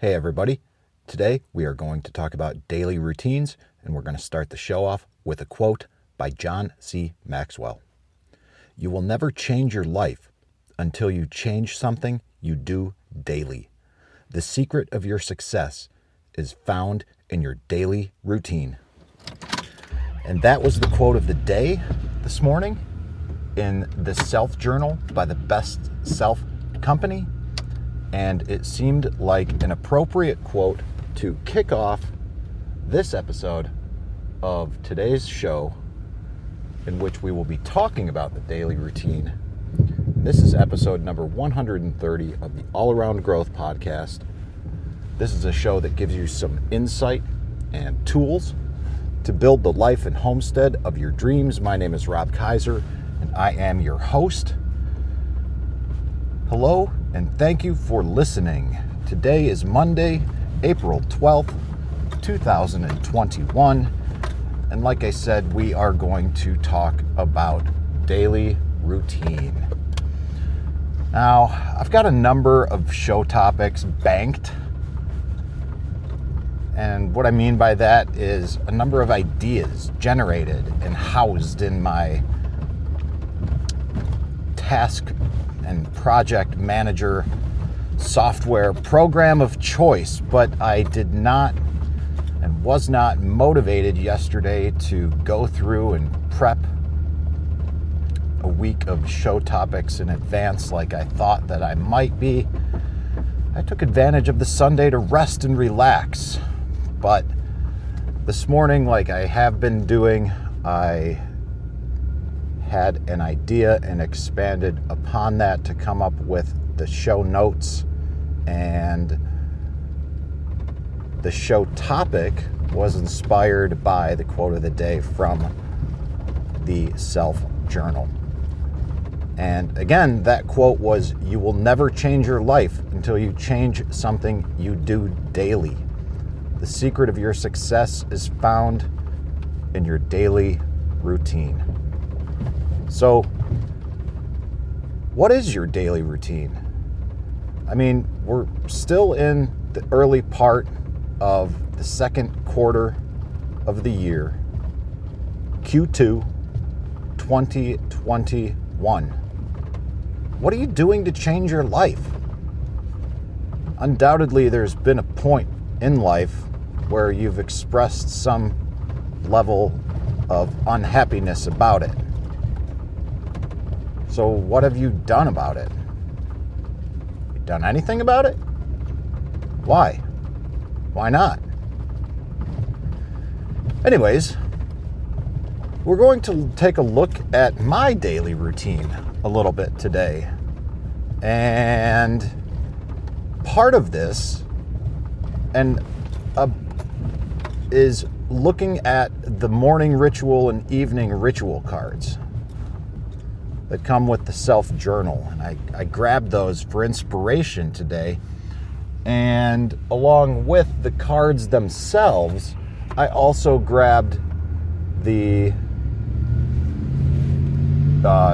Hey everybody, today we are going to talk about daily routines, and we're going to start the show off with a quote by John C. Maxwell. You will never change your life until you change something you do daily. The secret of your success is found in your daily routine. And that was the quote of the day this morning in the Self Journal by the Best Self Company. And it seemed like an appropriate quote to kick off this episode of today's show, in which we will be talking about the daily routine. This is episode number 130 of the All Around Growth Podcast. This is a show that gives you some insight and tools to build the life and homestead of your dreams. My name is Rob Kaiser, and I am your host. Hello, and thank you for listening. Today is Monday, April 12th, 2021. And like I said, we are going to talk about daily routine. Now, I've got a number of show topics banked. And what I mean by that is a number of ideas generated and housed in my task and project manager software program of choice, but I did not and was not motivated yesterday to go through and prep a week of show topics in advance like I thought that I might be. I took advantage of the Sunday to rest and relax, but this morning, like I have been doing, I had an idea and expanded upon that to come up with the show notes, and the show topic was inspired by the quote of the day from the Self Journal. And again, that quote was, "You will never change your life until you change something you do daily. The secret of your success is found in your daily routine." So, what is your daily routine? I mean, we're still in the early part of the second quarter of the year, Q2 2021. What are you doing to change your life? Undoubtedly, there's been a point in life where you've expressed some level of unhappiness about it. So what have you done about it? You done anything about it? Why? Why not? Anyways, we're going to take a look at my daily routine a little bit today. And part of this is looking at the morning ritual and evening ritual cards that come with the Self Journal. And I grabbed those for inspiration today. And along with the cards themselves, I also grabbed the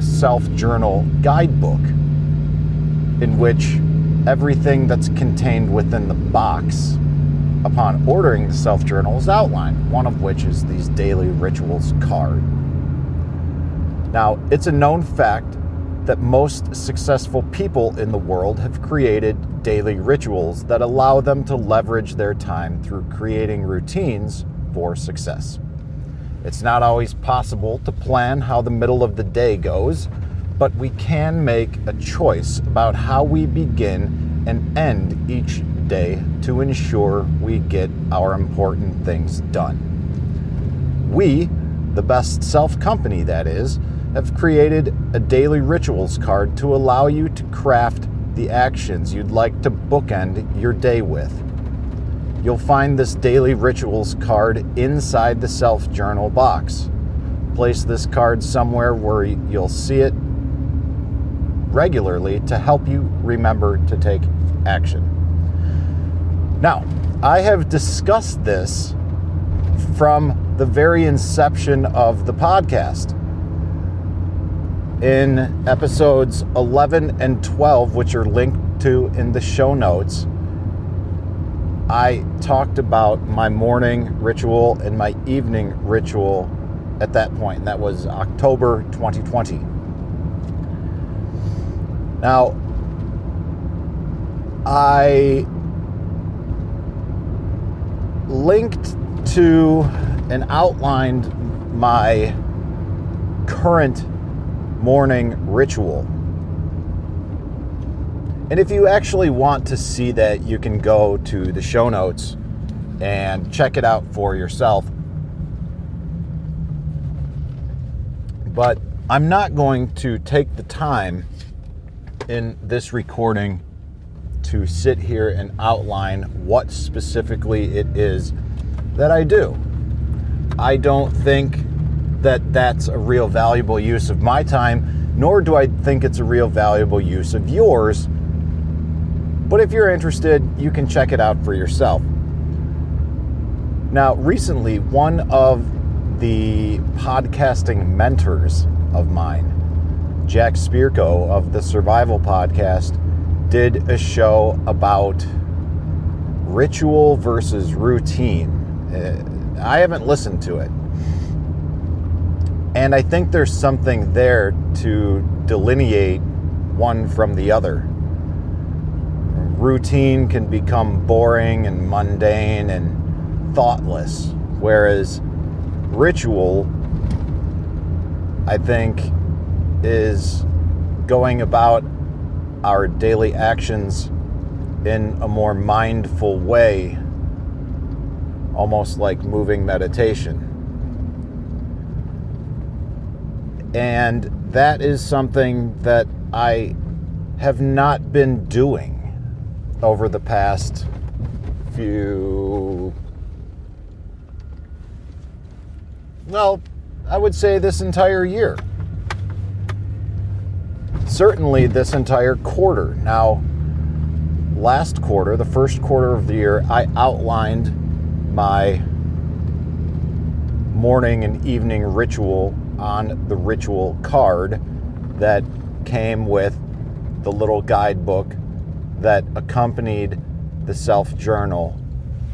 Self Journal guidebook, in which everything that's contained within the box upon ordering the Self Journal is outlined, one of which is these daily rituals card. Now, it's a known fact that most successful people in the world have created daily rituals that allow them to leverage their time through creating routines for success. It's not always possible to plan how the middle of the day goes, but we can make a choice about how we begin and end each day to ensure we get our important things done. We, the Best Self Company that is, have created a daily rituals card to allow you to craft the actions you'd like to bookend your day with. You'll find this daily rituals card inside the Self Journal box. Place this card somewhere where you'll see it regularly to help you remember to take action. Now, I have discussed this from the very inception of the podcast. In episodes 11 and 12, which are linked to in the show notes, I talked about my morning ritual and my evening ritual at that point, and that was October 2020. Now, I linked to and outlined my current morning ritual. And if you actually want to see that, you can go to the show notes and check it out for yourself. But I'm not going to take the time in this recording to sit here and outline what specifically it is that I do. I don't think that that's a real valuable use of my time, nor do I think it's a real valuable use of yours. But if you're interested, you can check it out for yourself. Now, recently, one of the podcasting mentors of mine, Jack Spirko of the Survival Podcast, did a show about ritual versus routine. I haven't listened to it. And I think there's something there to delineate one from the other. Routine can become boring and mundane and thoughtless, whereas ritual, I think, is going about our daily actions in a more mindful way, almost like moving meditation. And that is something that I have not been doing over the past I would say this entire year. Certainly this entire quarter. Now, last quarter, the first quarter of the year, I outlined my morning and evening ritual on the ritual card that came with the little guidebook that accompanied the self-journal.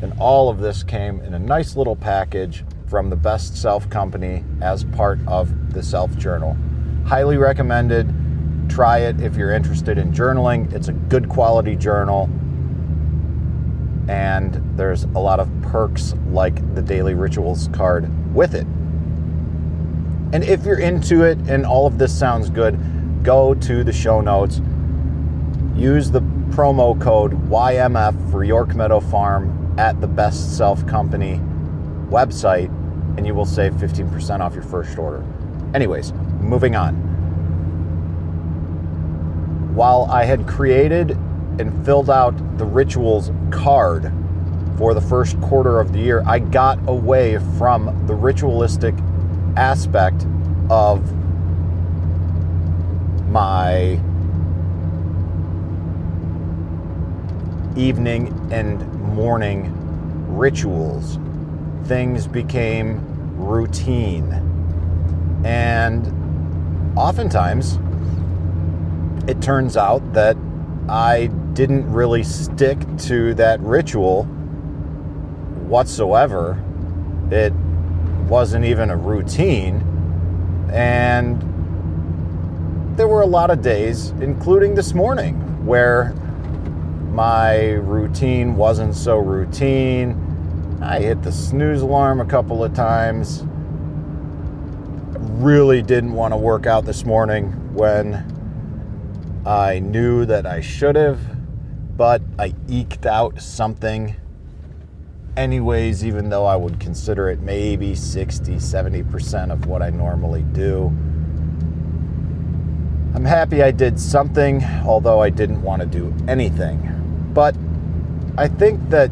And all of this came in a nice little package from the Best Self Company as part of the self-journal. Highly recommended. Try it if you're interested in journaling. It's a good quality journal. And there's a lot of perks like the daily rituals card with it. And if you're into it and all of this sounds good, go to the show notes. Use the promo code YMF for York Meadow Farm at the Best Self Company website, and you will save 15% off your first order. Anyways, moving on. While I had created and filled out the rituals card for the first quarter of the year, I got away from the ritualistic aspect of my evening and morning rituals. Things became routine. And oftentimes, it turns out that I didn't really stick to that ritual whatsoever. It wasn't even a routine. And there were a lot of days, including this morning, where my routine wasn't so routine. I hit the snooze alarm a couple of times. Really didn't want to work out this morning when I knew that I should have, but I eked out something anyways, even though I would consider it maybe 60-70% of what I normally do. I'm happy I did something, although I didn't want to do anything. But I think that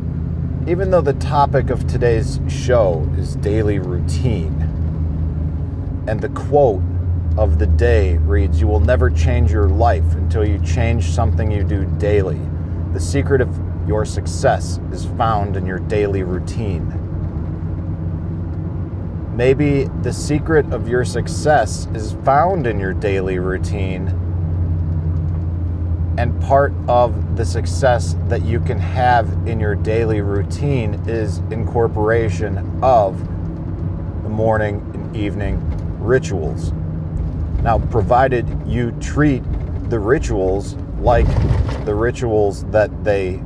even though the topic of today's show is daily routine, and the quote of the day reads, "You will never change your life until you change something you do daily. The secret of your success is found in your daily routine." Maybe the secret of your success is found in your daily routine, And part of the success that you can have in your daily routine is incorporation of the morning and evening rituals. Now, provided you treat the rituals like the rituals that they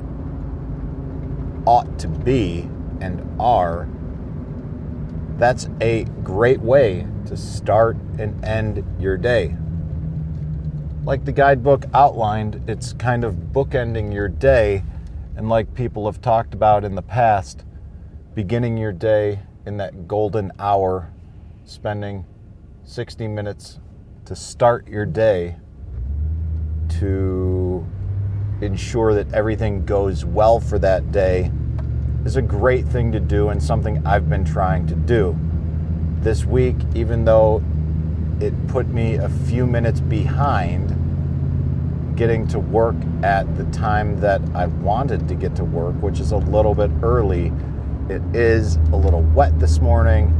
ought to be and are, that's a great way to start and end your day. Like the guidebook outlined, it's kind of bookending your day, and like people have talked about in the past, beginning your day in that golden hour, spending 60 minutes to start your day to ensure that everything goes well for that day is a great thing to do, and something I've been trying to do. This week, even though it put me a few minutes behind getting to work at the time that I wanted to get to work, which is a little bit early. It is a little wet this morning,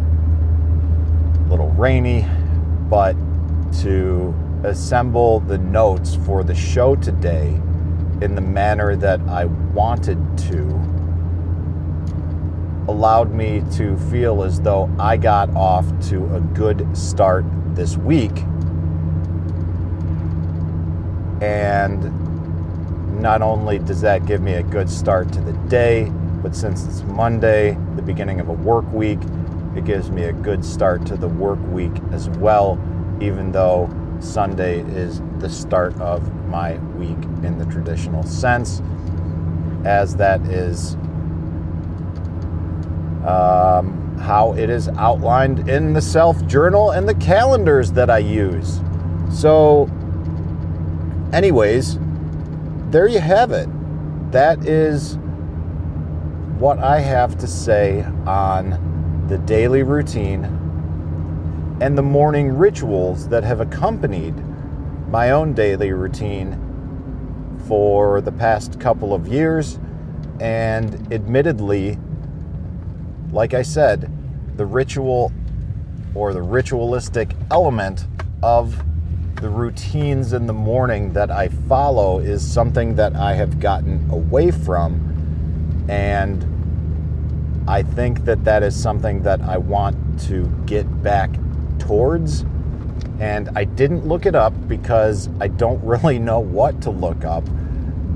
a little rainy, but to assemble the notes for the show today in the manner that I wanted to allowed me to feel as though I got off to a good start this week. And not only does that give me a good start to the day, but since it's Monday, the beginning of a work week, it gives me a good start to the work week as well, even though Sunday is the start of my week in the traditional sense, as that is how it is outlined in the self-journal and the calendars that I use. So anyways, there you have it. That is what I have to say on the daily routine and the morning rituals that have accompanied my own daily routine for the past couple of years. And admittedly, like I said, the ritual or the ritualistic element of the routines in the morning that I follow is something that I have gotten away from, and I think that that is something that I want to get back towards. And I didn't look it up because I don't really know what to look up,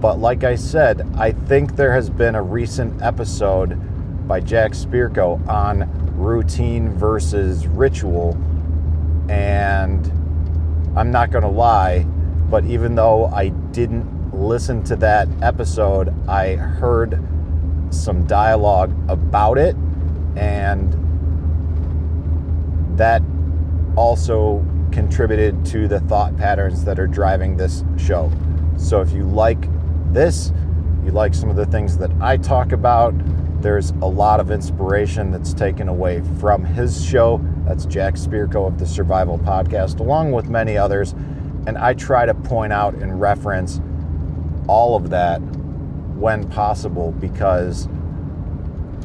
but like I said, I think there has been a recent episode by Jack Spirko on routine versus ritual, and I'm not going to lie, but even though I didn't listen to that episode, I heard some dialogue about it, and that also contributed to the thought patterns that are driving this show. So if you like this, you like some of the things that I talk about, there's a lot of inspiration that's taken away from his show. That's Jack Spirko of the Survival Podcast, along with many others. And I try to point out and reference all of that when possible, because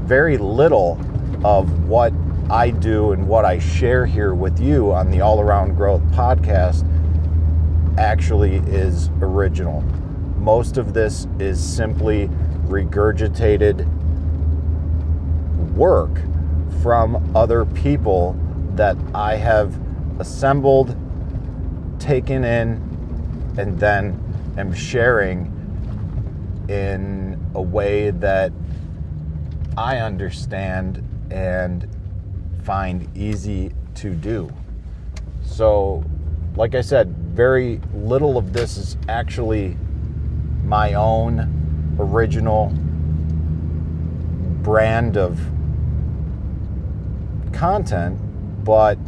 very little of what I do and what I share here with you on the All Around Growth Podcast actually is original. Most of this is simply regurgitated work from other people that I have assembled, taken in, and then am sharing in a way that I understand and find easy to do. So, like I said, very little of this is actually my own original brand of content, but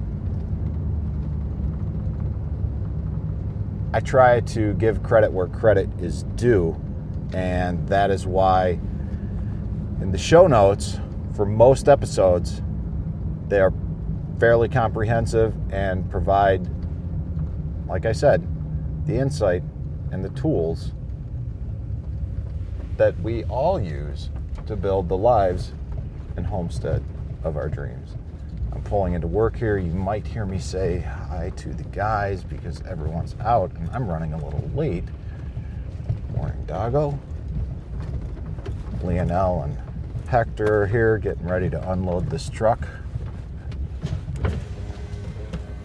I try to give credit where credit is due, and that is why in the show notes for most episodes, they are fairly comprehensive and provide, like I said, the insight and the tools that we all use to build the lives and homestead of our dreams. I'm pulling into work here. You might hear me say hi to the guys because everyone's out and I'm running a little late. doggo. Leonel and Hector are here getting ready to unload this truck.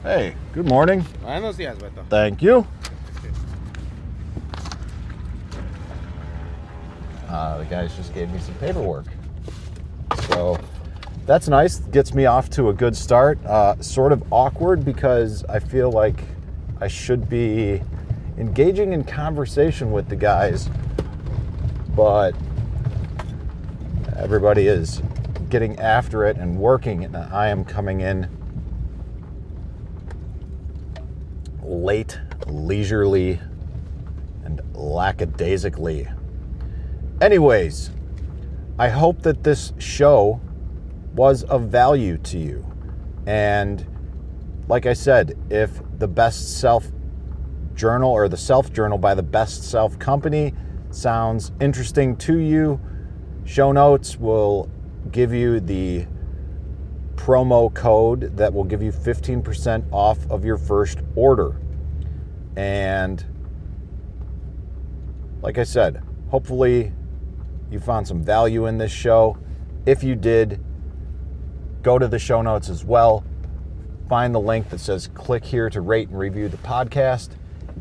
Hey, good morning. Buenos días, Beto. Thank you. The guys just gave me some paperwork. So that's nice. Gets me off to a good start. Sort of awkward because I feel like I should be engaging in conversation with the guys, but everybody is getting after it and working, and I am coming in late, leisurely, and lackadaisically. Anyways, I hope that this show was of value to you. And like I said, if the Best Self Journal or the Self Journal by the Best Self Company sounds interesting to you, show notes will give you the promo code that will give you 15% off of your first order. And like I said, hopefully you found some value in this show. If you did, go to the show notes as well. Find the link that says click here to rate and review the podcast.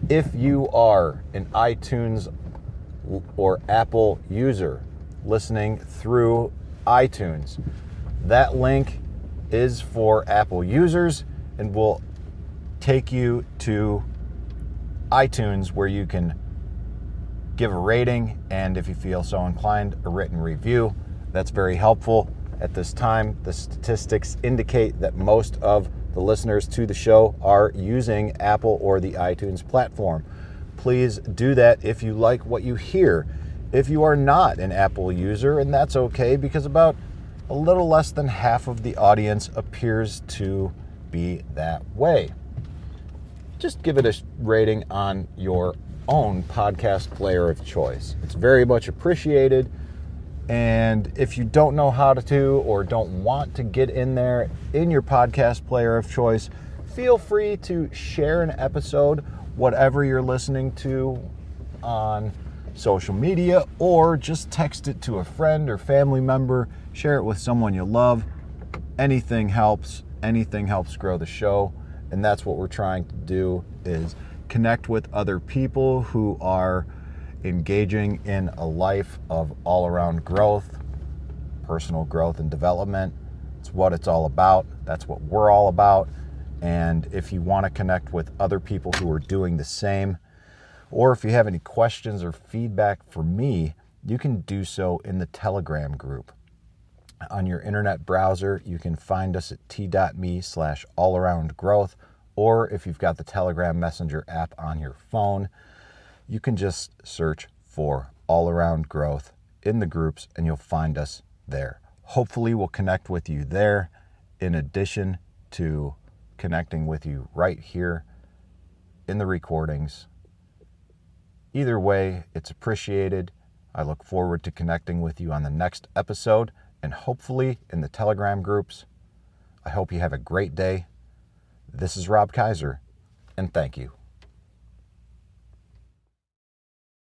If you are an iTunes or Apple user listening through iTunes, that link is for Apple users and will take you to iTunes where you can give a rating, and if you feel so inclined, a written review. That's very helpful. At this time, the statistics indicate that most of the listeners to the show are using Apple or the iTunes platform. Please do that if you like what you hear. If you are not an Apple user, and that's okay, because about a little less than half of the audience appears to be that way. Just give it a rating on your own podcast player of choice. It's very much appreciated. And if you don't know how to or don't want to get in there in your podcast player of choice, feel free to share an episode, whatever you're listening to, on social media, or just text it to a friend or family member. Share it with someone you love. Anything helps. Anything helps grow the show. And that's what we're trying to do, is connect with other people who are engaging in a life of all-around growth, personal growth and development. It's what it's all about. That's what we're all about. And if you want to connect with other people who are doing the same, or if you have any questions or feedback for me, you can do so in the Telegram group. On your internet browser, you can find us at t.me/allaroundgrowth, or if you've got the Telegram Messenger app on your phone, you can just search for All Around Growth in the groups and you'll find us there. Hopefully we'll connect with you there, in addition to connecting with you right here in the recordings. Either way, it's appreciated. I look forward to connecting with you on the next episode, and hopefully in the Telegram groups. I hope you have a great day. This is Rob Kaiser, and thank you.